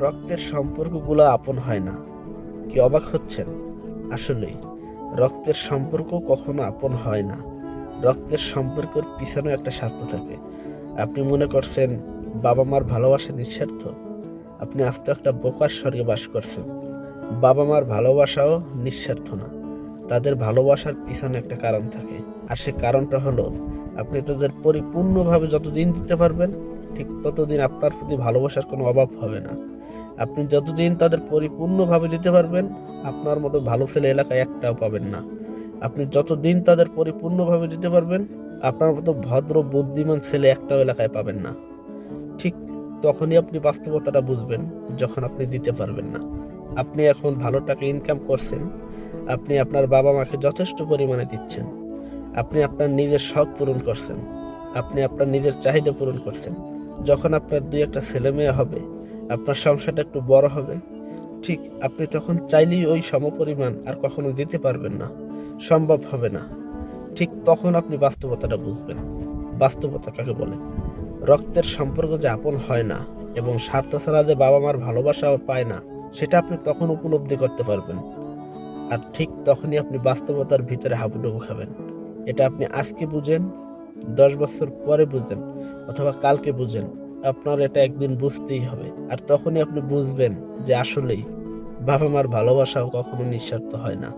রক্তের সম্পর্কগুলো আপন হয় না। কি অবাক হচ্ছেন? আসলেই রক্তের সম্পর্ক কখনো আপন হয় না। রক্তের সম্পর্কের পিছনে একটা স্বার্থ থাকে। আপনি মনে করছেন বাবা মার ভালোবাসা নিঃস্বার্থ? আপনি আজ তো একটা বোকার স্বর্গে বাস করছেন। বাবা মার ভালোবাসাও নিঃস্বার্থ না। তাদের ভালোবাসার পিছনে একটা কারণ থাকে। আর সে কারণটা হলো, আপনি তাদের পরিপূর্ণভাবে যতদিন দিতে পারবেন, ঠিক ততদিন আপনার প্রতি ভালোবাসার কোনো অভাব হবে না। আপনি যতদিন তাদের পরিপূর্ণভাবে দিতে পারবেন, আপনার মতো ভালো ছেলে এলাকায় একটাও পাবেন না। আপনি যতদিন তাদের পরিপূর্ণভাবে দিতে পারবেন, আপনার মতো ভদ্র বুদ্ধিমান ছেলে একটাও এলাকায় পাবেন না। ঠিক তখনই আপনি বাস্তবতাটা বুঝবেন, যখন আপনি দিতে পারবেন না। আপনি এখন ভালো টাকা ইনকাম করছেন, আপনি আপনার বাবা মাকে যথেষ্ট পরিমাণে দিচ্ছেন, আপনি আপনার নিজের শখ পূরণ করছেন, আপনি আপনার নিজের চাহিদা পূরণ করছেন। যখন আপনার দুই একটা ছেলে মেয়ে হবে, আপনার সংসারটা একটু বড় হবে, ঠিক আপনি তখন চাইলেই ওই সমপরিমাণ আর কখনো দিতে পারবেন না, সম্ভব হবে না। ঠিক তখন আপনি বাস্তবতাটা বুঝবেন। বাস্তবতা কাকে বলে? রক্তের সম্পর্ক যে আপন হয় না এবং স্বার্থ ছাড়া যে বাবা মার ভালোবাসাও পায় না, সেটা আপনি তখন উপলব্ধি করতে পারবেন। আর ঠিক তখনই আপনি বাস্তবতার ভিতরে হাবুডুবু খাবেন। এটা আপনি আজকে বুঝেন, 10 বছর পরে বুঝেন, অথবা কালকে বুঝেন, আপনার এটা একদিন বুঝতেই হবে। আর তখনই আপনি বুঝবেন যে আসলেই বাবা মার ভালোবাসাও কখনো নিঃস্বার্থ হয় না।